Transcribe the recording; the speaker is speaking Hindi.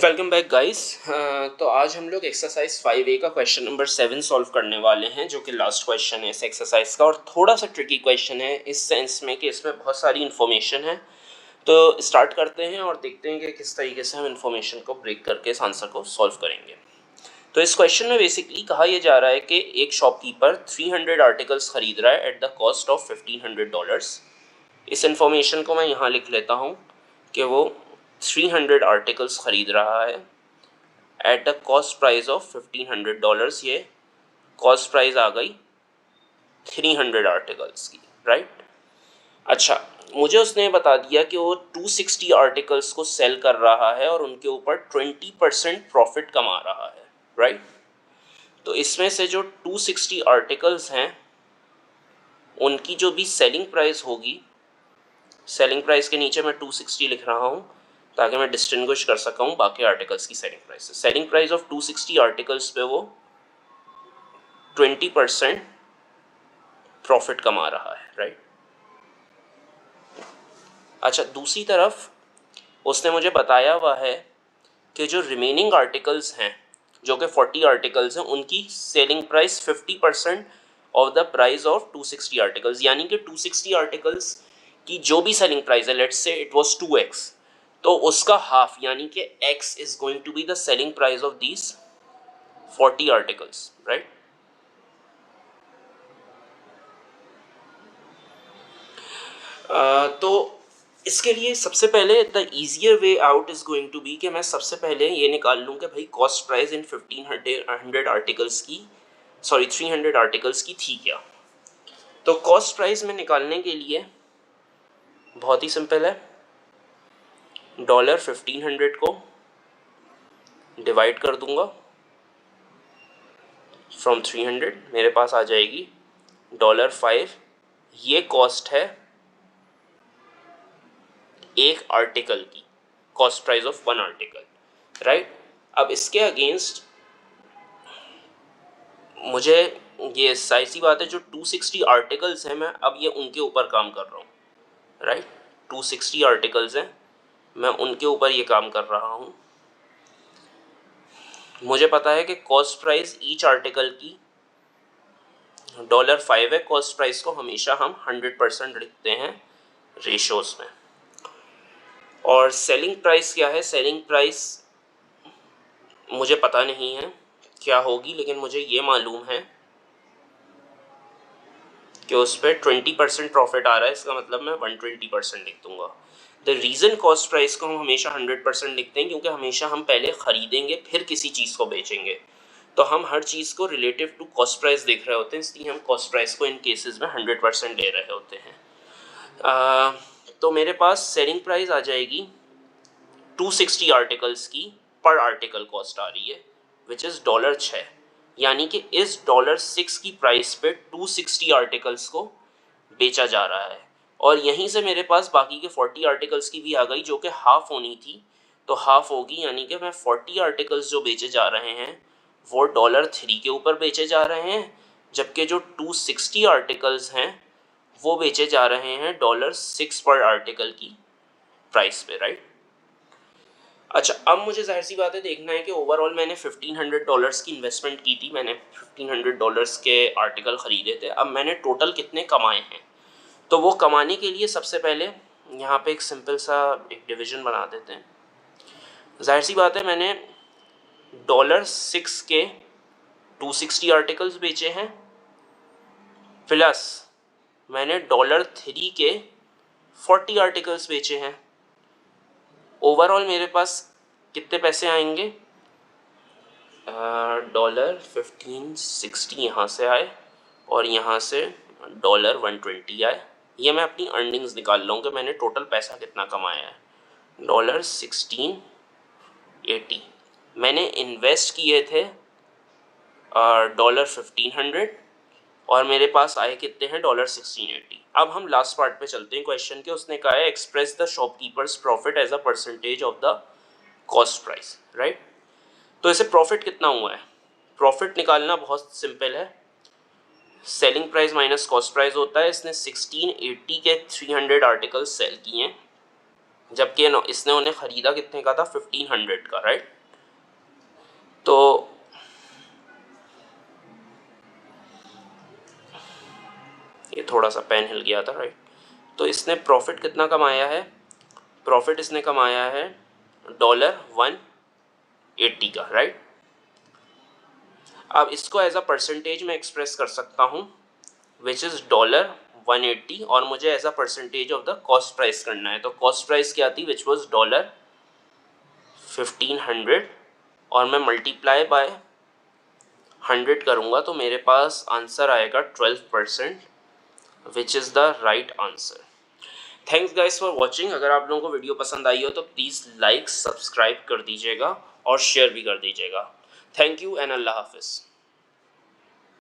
Welcome back guys. तो आज हम लोग एक्सरसाइज 5A का क्वेश्चन नंबर 7 सॉल्व करने वाले हैं, जो कि लास्ट क्वेश्चन है इस एक्सरसाइज का, और थोड़ा सा ट्रिकी क्वेश्चन है इस सेंस में कि इसमें बहुत सारी इन्फॉर्मेशन है। तो स्टार्ट करते हैं और देखते हैं कि किस तरीके से हम इन्फॉर्मेशन को ब्रेक करके इस आंसर को सॉल्व करेंगे। तो इस क्वेश्चन में बेसिकली कहा यह जा रहा है कि एक शॉपकीपर 300 आर्टिकल्स खरीद रहा है एट द कॉस्ट ऑफ $1500। इस इन्फॉर्मेशन को मैं यहाँ लिख लेता हूँ कि वो 300 आर्टिकल्स खरीद रहा है at the cost price of $1500। ये कॉस्ट प्राइस आ गई 300 आर्टिकल्स की, राइट। अच्छा, मुझे उसने बता दिया कि वो 260 आर्टिकल्स को सेल कर रहा है और उनके ऊपर 20% प्रॉफिट कमा रहा है, राइट। तो इसमें से जो 260 आर्टिकल्स हैं उनकी जो भी सेलिंग प्राइस होगी, सेलिंग प्राइस के नीचे मैं 260 लिख रहा हूँ ताकि मैं डिस्टिंग्विश कर सकूँ बाकी आर्टिकल्स की सेलिंग प्राइस से। सेलिंग प्राइस ऑफ 260 आर्टिकल्स पे वो 20% प्रॉफिट कमा रहा है, राइट। अच्छा, दूसरी तरफ उसने मुझे बताया हुआ है कि जो रिमेनिंग आर्टिकल्स हैं, जो कि 40 आर्टिकल्स हैं, उनकी selling price 50% of the price of 260 articles, यानी कि 260 आर्टिकल्स की जो भी सेलिंग प्राइस है, let's say it was 2x, तो उसका हाफ यानी कि x is going to be the selling price of these 40 articles, right. तो इसके लिए सबसे पहले the easier way out is going to be कि मैं सबसे पहले ये निकाल लूँ कि भाई कॉस्ट प्राइस इन 1500 आर्टिकल्स की, सॉरी 300 आर्टिकल्स की थी क्या। तो कॉस्ट प्राइस में निकालने के लिए बहुत ही सिंपल है, $1500 को डिवाइड कर दूंगा फ्रॉम 300, मेरे पास आ जाएगी $5। ये कॉस्ट है एक आर्टिकल की, cost price of one article, right. अब इसके अगेंस्ट मुझे ये सही सी बात है, जो 260 आर्टिकल्स हैं मैं अब ये उनके ऊपर काम कर रहा हूँ, राइट। 260 आर्टिकल्स हैं, मैं उनके ऊपर ये काम कर रहा हूँ। मुझे पता है कि कॉस्ट प्राइस ईच आर्टिकल की $5 है। कॉस्ट प्राइस को हमेशा हम 100% लिखते हैं रेशोज में। और सेलिंग प्राइस क्या है, सेलिंग प्राइस मुझे पता नहीं है क्या होगी, लेकिन मुझे ये मालूम है कि उस पर 20% प्रॉफिट आ रहा है, इसका मतलब मैं 120% लिख दूंगा। द रीज़न कॉस्ट प्राइस को हम हमेशा 100% लिखते हैं क्योंकि हमेशा हम पहले ख़रीदेंगे फिर किसी चीज़ को बेचेंगे, तो हम हर चीज़ को रिलेटिव टू कॉस्ट प्राइस देख रहे होते हैं, इसलिए हम कॉस्ट प्राइस को इन केसेस में 100% ले रहे होते हैं। तो मेरे पास सेलिंग प्राइस आ जाएगी 260 आर्टिकल्स की, पर आर्टिकल कॉस्ट आ रही है विच इज़ $6, यानी कि इस $6 की प्राइस पे 260 आर्टिकल्स को बेचा जा रहा है। और यहीं से मेरे पास बाकी के 40 आर्टिकल्स की भी आ गई, जो कि हाफ होनी थी, तो हाफ होगी, यानी कि मैं 40 आर्टिकल्स जो बेचे जा रहे हैं वो $3 के ऊपर बेचे जा रहे हैं, जबकि जो 260 आर्टिकल्स हैं वो बेचे जा रहे हैं $6 पर आर्टिकल की प्राइस पे, राइट। अच्छा, अब मुझे जाहिर सी बात है देखना है कि ओवरऑल मैंने $1500 की इन्वेस्टमेंट की थी, मैंने $1500 के आर्टिकल ख़रीदे थे, अब मैंने टोटल कितने कमाए हैं। तो वो कमाने के लिए सबसे पहले यहाँ पे एक सिंपल सा एक डिवीज़न बना देते हैं। जाहिर सी बात है मैंने $6 के 260 आर्टिकल्स बेचे हैं, प्लस मैंने $3 के 40 आर्टिकल्स बेचे हैं। ओवरऑल मेरे पास कितने पैसे आएंगे, $1560 यहाँ से आए और यहाँ से $120 आए। ये मैं अपनी अर्निंग्स निकाल रहा हूँ कि मैंने टोटल पैसा कितना कमाया है। $1680 मैंने इन्वेस्ट किए थे $1500 और मेरे पास आए कितने हैं $1680। अब हम लास्ट पार्ट पे चलते हैं क्वेश्चन के। उसने कहा है express the shopkeeper's profit as a percentage of the cost price, right. तो इसे प्रॉफिट कितना हुआ है, प्रॉफिट निकालना बहुत सिंपल है, selling price minus cost price होता है। इसने 1680 के 300 आर्टिकल सेल किए हैं, जबकि इसने उन्हें ख़रीदा कितने का था, 1500 का, राइट। तो ये थोड़ा सा पेन हिल गया था, राइट। तो इसने प्रॉफिट कितना कमाया है, प्रॉफिट इसने कमाया है $180 का, राइट। अब इसको एज अ परसेंटेज में एक्सप्रेस कर सकता हूँ, विच इज़ $180, और मुझे as a percentage of the cost price करना है। तो कॉस्ट प्राइस क्या थी, विच वॉज $1500, और मैं मल्टीप्लाई बाय 100 करूँगा तो मेरे पास आंसर आएगा 12%, which is the right answer. Thanks guys for watching. अगर आप लोगों को वीडियो पसंद आई हो तो प्लीज़ लाइक, सब्सक्राइब कर दीजिएगा और शेयर भी कर दीजिएगा। थैंक यू एंड अल्लाह हाफिज़।